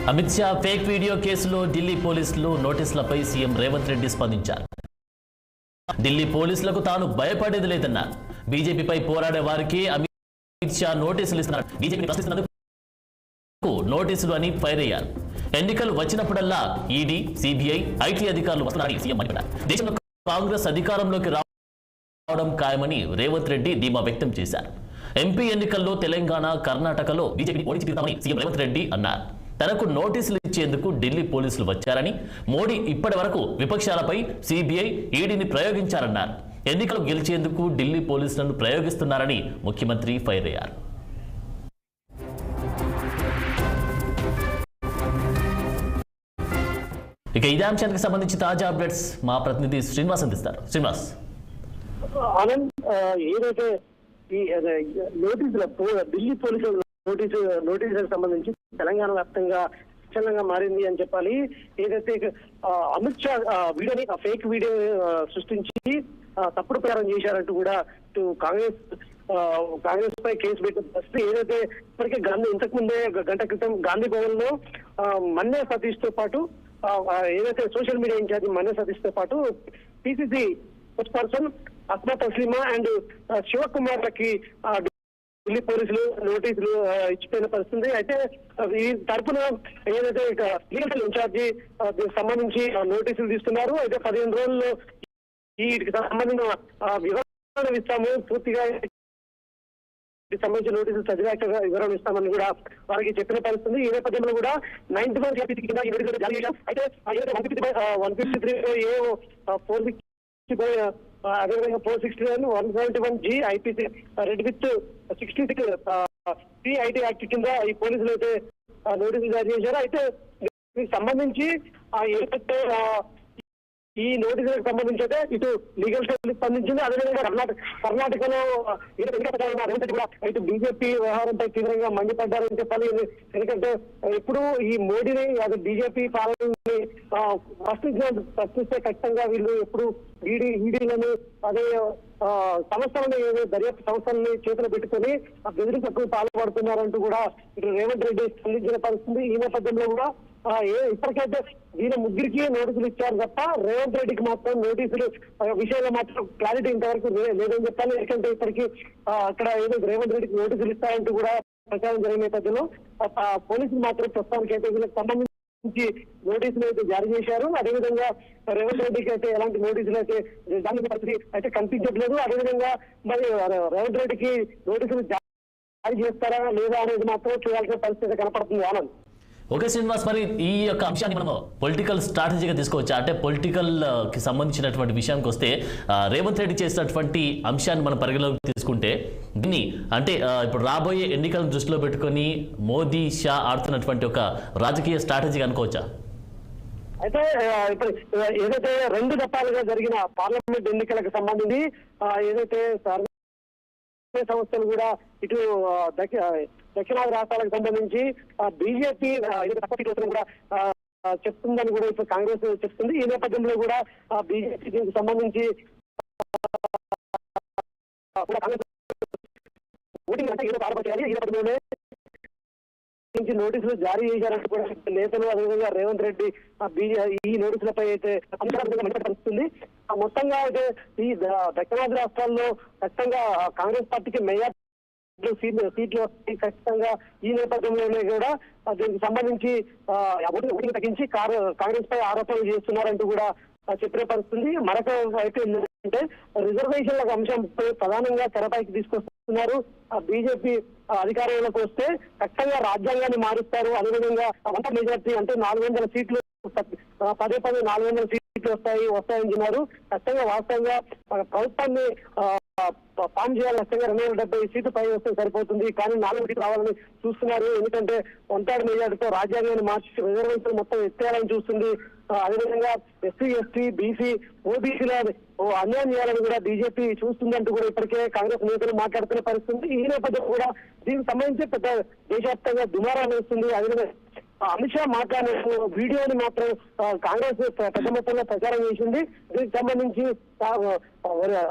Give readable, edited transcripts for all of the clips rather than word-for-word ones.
Amit Shah fake video కేసులో ఢిల్లీ పోలీసులు నోటీసులపై CM Revanth Reddy స్పందించారు. ఢిల్లీ పోలీసులకు తాను భయపడేది లేదన్నారు. బీజేపీపై పోరాడే వారికి అమిత్ షా నోటీసులు ఇస్తున్నారు. బీజేపీని ప్రశ్నిస్తున్నందుకు నోటీసులు అని ఫైర్ అయ్యారు. ఎన్నికలు వచ్చినప్పుడల్లా ఈడీ, సిబిఐ, ఐటీ అధికారులు వస్తున్నారని సీఎం మండిపడ్డారు. దేశంలో కాంగ్రెస్ అధికారంలోకి రావడం ఖాయమని రేవంత్ రెడ్డి ధీమా వ్యక్తం చేశారు. ఎంపీ ఎన్నికల్లో తెలంగాణ, కర్ణాటకలో బీజేపీని ఓడించి తీరుతామని సీఎం రేవంత్ రెడ్డి అన్నారు. తనకు నోటీసులు ఇచ్చేందుకు ఢిల్లీ పోలీసులు వచ్చారని, మోడీ ఇప్పటి వరకు విపక్షాలపై సిబిఐ, ఈడీని ప్రయోగించారన్నారు. ఎన్నికలు గెలిచేందుకు ఢిల్లీ పోలీసులను ప్రయోగిస్తున్నారని ముఖ్యమంత్రి ఫైర్ అయ్యారు. ఇక ఇదే అంశానికి సంబంధించి తాజా అప్డేట్స్ మా ప్రతినిధి శ్రీనివాస్ అందిస్తారు. శ్రీనివాస్, ఆనంద్, ఏదైతే ఈ ఢిల్లీ పోలీసుల నోటీసులకు సంబంధించి తెలంగాణ వ్యాప్తంగా విచ్ఛిన్నంగా మారింది అని చెప్పాలి. ఏదైతే అమిత్ షా వీడియోని ఫేక్ వీడియో సృష్టించి తప్పుడు ప్రచారం చేశారంటూ కూడా ఇటు కాంగ్రెస్ పై కేసు పెట్టిన పరిస్థితి. ఏదైతే ఇప్పటికే ఇంతకు ముందే గంట క్రితం గాంధీ భవన్ లో మన్నే సతీష్ తో పాటు ఏదైతే social media incharge Manne Satish తో పాటు PCC person Asma Taslima and Shivakumar లకి ఢిల్లీ పోలీసులు నోటీసులు ఇచ్చిపోయిన పరిస్థితి. అయితే ఈ తరపున ఏదైతే లీగల్ ఇన్ఛార్జి దీనికి సంబంధించి నోటీసులు తీసుకున్నారు. అయితే 15 రోజుల్లో వీటికి సంబంధించిన వివరణ ఇస్తాము, పూర్తిగా సంబంధించిన నోటీసులు చదివాక వివరణ ఇస్తామని కూడా వారికి చెప్పిన పరిస్థితి. ఈ నేపథ్యంలో కూడా 91 కింద ఈ నోటీసులు జారీ చేశాం. అయితే 153 అదేవిధంగా 469, 171G IPC red with 66 CIT act కింద ఈ పోలీసులు అయితే నోటీసులు జారీ చేశారు. అయితే దీనికి సంబంధించి ఏదైతే ఈ నోటీసులకు సంబంధించి అయితే ఇటు లీగల్ సెల్ స్పందించింది. అదేవిధంగా కర్ణాటకలో ఇటు బీజేపీ వ్యవహారంపై తీవ్రంగా మండిపడ్డారని చెప్పాలి. ఎందుకంటే ఇప్పుడు ఈ మోడీని అది బీజేపీ పాలనని ప్రశ్నిస్తే ఖచ్చితంగా వీళ్ళు ఎప్పుడు ఈడీలను అదే సంస్థలని దర్యాప్తు సంస్థలని చేతులు పెట్టుకుని బెదిరింపులకు పాల్పడుతున్నారంటూ కూడా ఇటు రేవంత్ రెడ్డి స్పందించిన పరిస్థితి. ఈ నేపథ్యంలో కూడా ఇప్పటికైతే ఈయన ముగ్గురికి నోటీసులు ఇచ్చారు తప్ప రేవంత్ రెడ్డికి మాత్రం నోటీసులు విషయంలో మాత్రం క్లారిటీ ఇంతవరకు లేదని చెప్పాలి. ఎందుకంటే ఇప్పటికీ అక్కడ ఏదో రేవంత్ రెడ్డికి నోటీసులు ఇస్తారంటూ కూడా ప్రచారం జరిగిన నేపథ్యంలో పోలీసులు మాత్రం ప్రస్తుతానికి అయితే వీళ్ళకి సంబంధించి నోటీసులు అయితే జారీ చేశారు. అదేవిధంగా రేవంత్ రెడ్డికి అయితే ఎలాంటి నోటీసులు అయితే దానికి పరిస్థితి అయితే కనిపించట్లేదు. అదేవిధంగా మరి రేవంత్ రెడ్డికి నోటీసులు జారీ చేస్తారా లేదా అనేది మాత్రం చూడాల్సిన పరిస్థితి కనపడుతుంది. ఆనంద్, ఓకే శ్రీనివాస్, మరి ఈ యొక్క అంశాన్ని మనం పొలిటికల్ స్ట్రాటజీగా తీసుకోవచ్చా? అంటే పొలిటికల్ కి సంబంధించినటువంటి విషయానికి వస్తే రేవంత్ రెడ్డి చేసినటువంటి అంశాన్ని మనం పరిగణలోకి తీసుకుంటే దీన్ని అంటే ఇప్పుడు రాబోయే ఎన్నికలను దృష్టిలో పెట్టుకొని మోదీ, షా ఆడుతున్నటువంటి ఒక రాజకీయ స్ట్రాటజీగా అనుకోవచ్చా? అయితే ఇప్పుడు ఏదైతే 2 దఫాలుగా జరిగిన పార్లమెంట్ ఎన్నికలకు సంబంధించి ఏదైతే సంస్థలు కూడా ఇటు దక్షిణాది రాష్ట్రాలకు సంబంధించి బీజేపీ కూడా చెప్తుందని కూడా ఇప్పుడు కాంగ్రెస్ చెప్తుంది. ఈ నేపథ్యంలో కూడా బీజేపీ దీనికి సంబంధించి ఓటింగ్ అంటే ఏదో ఆడపడాలి. ఈ నేపథ్యంలోనే నోటీసులు జారీ చేశారంటూ కూడా నేతలు అదేవిధంగా రేవంత్ రెడ్డి ఈ నోటీసులపై అయితే పరిస్థితుంది. మొత్తంగా అయితే ఈ దక్షిణాది రాష్ట్రాల్లో ఖచ్చితంగా కాంగ్రెస్ పార్టీకి మెజార్టీ సీట్లు వస్తాయి ఖచ్చితంగా. ఈ నేపథ్యంలోనే కూడా దీనికి సంబంధించి ఓటింగ్ తగ్గించి కాంగ్రెస్ పై ఆరోపణలు చేస్తున్నారంటూ కూడా చెప్పిన పరిస్థితుంది. మరొక వైపు ఏంటంటే రిజర్వేషన్ల అంశంపై ప్రధానంగా తెరపైకి తీసుకొస్తున్నారు. బీజేపీ అధికారంలోకి వస్తే ఖచ్చితంగా రాజ్యాంగాన్ని మారుస్తారు. అదేవిధంగా వంట మెజార్టీ అంటే 400 సీట్లు పదే 400 సీట్లు వస్తాయని చెప్పారు. ఖచ్చితంగా వాస్తవంగా ప్రభుత్వాన్ని ఫామ్ చేయాలి. ఖచ్చితంగా 270 సీట్లు పై వస్తే సరిపోతుంది. కానీ 4 సీట్లు రావాలని చూస్తున్నారు. ఎందుకంటే 1/3 మెజార్టీతో రాజ్యాంగాన్ని మార్చి రిజర్వేషన్ మొత్తం ఎత్తేయాలని చూస్తుంది. అదేవిధంగా ఎస్సీ, ఎస్టీ, బీసీ, ఓబీసీల అన్యాయం చేయాలని కూడా బీజేపీ చూస్తుందంటూ కూడా ఇప్పటికే కాంగ్రెస్ నేతలు మాట్లాడుతున్న పరిస్థితి. ఈ నేపథ్యంలో కూడా దీనికి సంబంధించి పెద్ద దేశవ్యాప్తంగా దుమారా వేస్తుంది. అదేవిధంగా అమిత్ షా మాట్లాడిన వీడియోని మాత్రం కాంగ్రెస్ పెద్ద మొత్తంలో ప్రచారం చేసింది. దీనికి సంబంధించి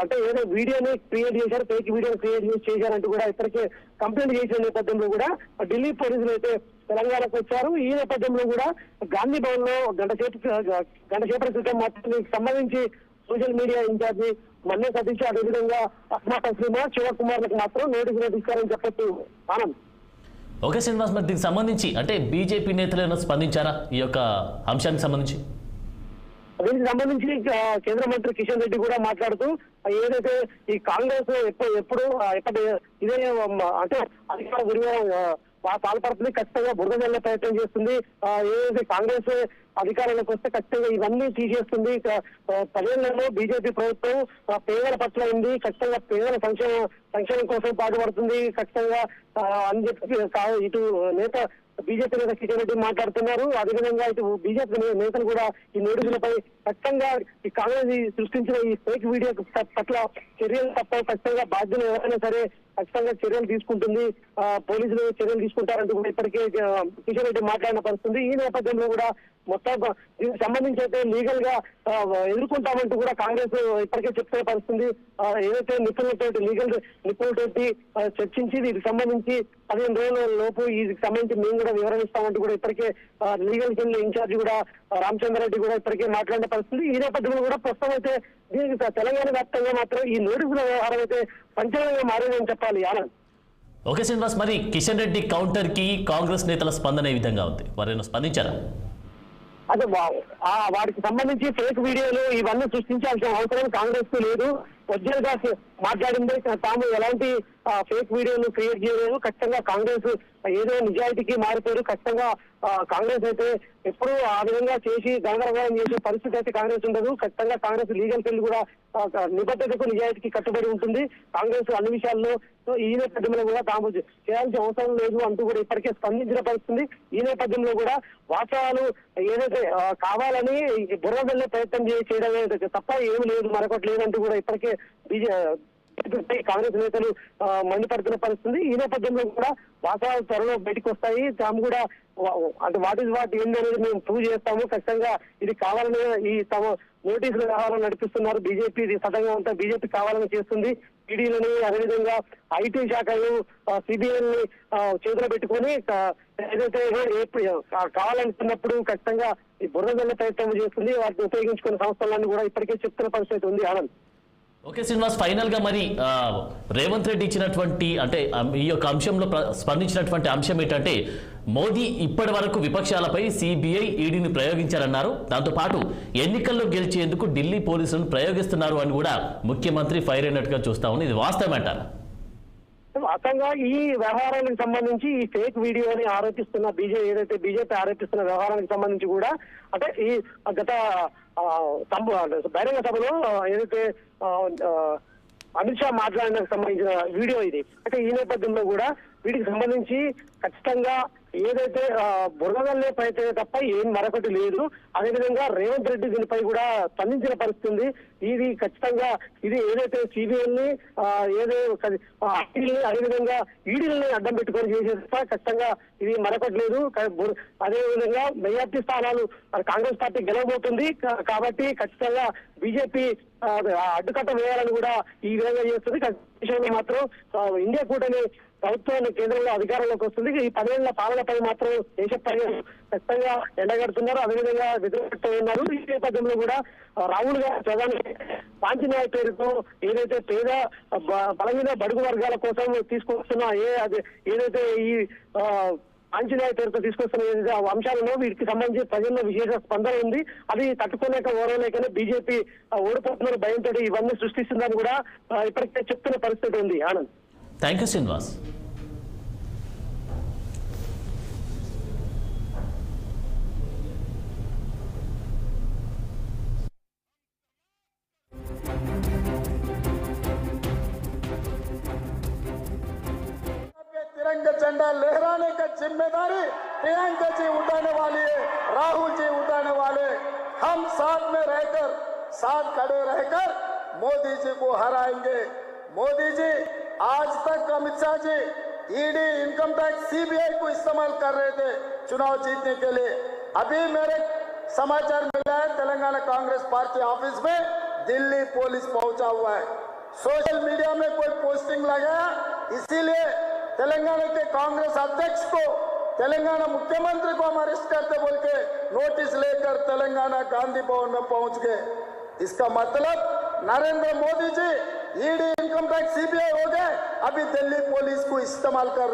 అంటే ఏదో వీడియోని క్రియేట్ చేశారు, ఫేక్ వీడియోని క్రియేట్ చేశారంటూ కూడా ఇప్పటికే కంప్లైంట్ చేసిన నేపథ్యంలో కూడా ఢిల్లీ పోలీసులు అయితే తెలంగాణకు వచ్చారు. ఈ నేపథ్యంలో కూడా గాంధీ భవన్ లో గంట సేపటి క్రితం మాత్రం దీనికి సంబంధించి social media incharge Manne Satish, అదేవిధంగా అస్మా తస్లీమా, శివకుమార్లకు మాత్రం నోటీసులు ఇచ్చారని చెప్పొచ్చు. ఆనంద్. ఓకే శ్రీనివాస్, మరి దీనికి సంబంధించి అంటే బీజేపీ నేతలు ఏమైనా స్పందించారా ఈ యొక్క అంశానికి సంబంధించి? దీనికి సంబంధించి కేంద్ర మంత్రి కిషన్ రెడ్డి కూడా మాట్లాడుతూ ఏదైతే ఈ కాంగ్రెస్ ఎప్పుడు ఇదే అంటే అధికార పాల్పడుతుంది, ఖచ్చితంగా బురద జల్లే ప్రయత్నం చేస్తుంది. ఏదైతే కాంగ్రెస్ అధికారంలోకి వస్తే ఖచ్చితంగా ఇవన్నీ తీసేస్తుంది. 10 ఏళ్లలో బీజేపీ ప్రభుత్వం పేదల పట్ల ఉంది, ఖచ్చితంగా పేదల సంక్షేమం కోసం పాటుపడుతుంది ఖచ్చితంగా అని చెప్పి ఇటు నేత బీజేపీ నేత కిషన్ రెడ్డి మాట్లాడుతున్నారు. అదేవిధంగా ఇటు బీజేపీ నేతలు కూడా ఈ నోటీసులపై ఖచ్చితంగా ఈ కాంగ్రెస్ సృష్టించిన ఈ ఫేక్ వీడియో పట్ల చర్యలు తప్ప ఖచ్చితంగా బాధ్యులు ఎవరైనా సరే ఖచ్చితంగా చర్యలు తీసుకుంటుంది, పోలీసులు చర్యలు తీసుకుంటారంటూ కూడా ఇప్పటికే కిషన్ రెడ్డి మాట్లాడిన పరిస్థితుంది. ఈ నేపథ్యంలో కూడా మొత్తం దీనికి సంబంధించి అయితే లీగల్ గా ఎదుర్కొంటామంటూ కూడా కాంగ్రెస్ ఇప్పటికే చెప్తున్న పరిస్థితుంది. ఏదైతే లీగల్ నిపుణులతోటి చర్చించి దీనికి సంబంధించి 15 రోజుల లోపు దీనికి సంబంధించి మేము కూడా వివరణిస్తామంటూ కూడా ఇప్పటికే లీగల్ సెల్ ఇన్ఛార్జి కూడా రామచంద్రారెడ్డి కూడా ఇప్పటికే మాట్లాడిన పరిస్థితి. ఈ నేపథ్యంలో కూడా ప్రస్తుతం అయితే దీనికి తెలంగాణ వ్యాప్తంగా మాత్రం ఈ నోటీసుల వ్యవహారం అయితే సంచలనంగా మారిందని చెప్పాలి. ఆనంద్. ఓకే శ్రీనివాస్, మరి కిషన్ రెడ్డి కౌంటర్ కి కాంగ్రెస్ నేతల స్పందన ఏ విధంగా ఉంది? వారైనా స్పందించారా? అదే వాటికి సంబంధించి ఫేక్ వీడియోలు ఇవన్నీ సృష్టించాల్సిన అవసరం కాంగ్రెస్ కు లేదు. ఒరిజినల్ గా మాట్లాడిందే తాము ఎలాంటి ఫేక్ వీడియోలు క్రియేట్ చేయలేదు. ఖచ్చితంగా కాంగ్రెస్ ఏదో నిజాయితీకి మారిపోయారు. ఖచ్చితంగా కాంగ్రెస్ అయితే ఎప్పుడు ఆ విధంగా చేసి గందరగోళం చేసే పరిస్థితి అయితే కాంగ్రెస్ ఉండదు. ఖచ్చితంగా కాంగ్రెస్ లీగల్ సెల్ కూడా నిబద్ధతకు నిజాయితీకి కట్టుబడి ఉంటుంది. కాంగ్రెస్ అన్ని విషయాల్లో ఈ నేపథ్యంలో కూడా తాము చేయాల్సిన అవసరం లేదు అంటూ కూడా ఇప్పటికే స్పందించిన పరిస్థితుంది. ఈ నేపథ్యంలో కూడా వాస్తవాలు ఏదైతే కావాలని బుర్ర వెళ్ళే ప్రయత్నం చేయడమే తప్ప ఏమి లేదు, మరొకటి లేదంటూ కూడా ఇప్పటికే కాంగ్రెస్ నేతలు మండిపడుతున్న పరిస్థితుంది. ఈ నేపథ్యంలో కూడా వాస్తవాలు త్వరలో బయటకు వస్తాయి. తాము కూడా అంటే వాట్ ఏంది అనేది మేము ప్రూవ్ చేస్తాము. ఖచ్చితంగా ఇది కావాలని ఈ తమ నోటీసుల వ్యవహారం నడిపిస్తున్నారు బీజేపీ. ఇది సతంగా ఉంటా బీజేపీ కావాలని చేస్తుంది. ఈడీలని అదేవిధంగా ఐటీ శాఖలు సిబిఐని చేతిలో పెట్టుకొని ఏదైతే కావాలనుకున్నప్పుడు ఖచ్చితంగా ఈ బుర్ర ప్రయత్నం చేస్తుంది. వాటిని ఉపయోగించుకున్న సంస్థలన్నీ కూడా ఇప్పటికే చెప్తున్న పరిస్థితి ఉంది. ఆనంద్. ఓకే శ్రీనివాస్, ఫైనల్ గా మరి రేవంత్ రెడ్డి ఇచ్చినటువంటి అంటే ఈ యొక్క అంశంలో స్పందించినటువంటి అంశం ఏంటంటే మోదీ ఇప్పటి వరకు విపక్షాలపై సిబిఐ ఈడీని ప్రయోగించారన్నారు. దాంతోపాటు ఎన్నికల్లో గెలిచేందుకు ఢిల్లీ పోలీసులను ప్రయోగిస్తున్నారు అని కూడా ముఖ్యమంత్రి ఫైర్ అయినట్టుగా చూస్తా ఉంది. ఇది వాస్తవమేంటారా? వాస్తవంగా ఈ వ్యవహారానికి సంబంధించి ఈ ఫేక్ వీడియోని ఆరోపిస్తున్న బీజేపీ ఆరోపిస్తున్న వ్యవహారానికి సంబంధించి కూడా అంటే ఈ గత బహిరంగ సభలో ఏదైతే అమిత్ షా మాట్లాడడానికి సంబంధించిన వీడియో ఇది. అంటే ఈ నేపథ్యంలో కూడా వీటికి సంబంధించి ఖచ్చితంగా ఏదైతే బురదల్లే ప్రయత్నం తప్ప ఏం మరొకటి లేదు. అదేవిధంగా రేవంత్ రెడ్డి దీనిపై కూడా స్పందించిన పరిస్థితి ఉంది. ఇది ఖచ్చితంగా ఇది ఏదైతే సిబిఐని అదేవిధంగా ఈడీలని అడ్డం పెట్టుకొని చేసేస్తా ఖచ్చితంగా ఇది మరొకటి లేదు. అదేవిధంగా మెజార్టీ స్థానాలు కాంగ్రెస్ పార్టీ గెలవబోతుంది కాబట్టి ఖచ్చితంగా బీజేపీ అడ్డుకట్ట వేయాలని కూడా ఈ విధంగా చేస్తుంది. విషయంలో మాత్రం ఇండియా కూటమి ప్రభుత్వాన్ని కేంద్రంలో అధికారంలోకి వస్తుంది. ఈ 10 ఏళ్ల పాలనపై మాత్రం దేశ ప్రజలు ఖచ్చితంగా ఎండగడుతున్నారు, అదేవిధంగా వ్యతిరేకత ఉన్నారు. ఈ నేపథ్యంలో కూడా రాహుల్ గాంధీ ప్రధాని పాంచన్యాయ పేరుతో ఏదైతే పేద బలహీన బడుగు వర్గాల కోసం తీసుకొస్తున్న ఏదైతే ఈ పాంచన్యాయ పేరుతో తీసుకొస్తున్న అంశాలను వీటికి సంబంధించి ప్రజల్లో విశేష స్పందన ఉంది. అది తట్టుకోలేక ఓరలేకనే బీజేపీ ఓడిపోతున్న భయంతో ఇవన్నీ సృష్టిస్తుందని కూడా ఇప్పటికే చెప్తున్న పరిస్థితి ఉంది. ఆనంద్. Thank you Srinivas. तिरंगा झंडा लहराने का जिम्मेदारी प्रियंका जी उठाने वाली है, राहुल जी उठाने वाले। हम साथ में रहकर साथ खड़े रहकर मोदी जी को हराएंगे। मोदी जी आज तक Amit Shah ji ED, income tax, CBI को इस्तेमाल कर रहे थे चुनाव जीतने के लिए। अभी मेरे समाचार मिला है तेलंगाना कांग्रेस पार्टी ऑफिस में दिल्ली पुलिस पहुंचा हुआ है। सोशल मीडिया में कोई पोस्टिंग लगाया, इसीलिए तेलंगाना के कांग्रेस अध्यक्ष को, तेलंगाना मुख्यमंत्री को हम अरेस्ट करते बोल के नोटिस लेकर तेलंगाना गांधी भवन में पहुंच गए। इसका मतलब Narendra Modi ji ED, income tax, CBI हो गए, अभी दिल्ली पुलिस को इस्तेमाल कर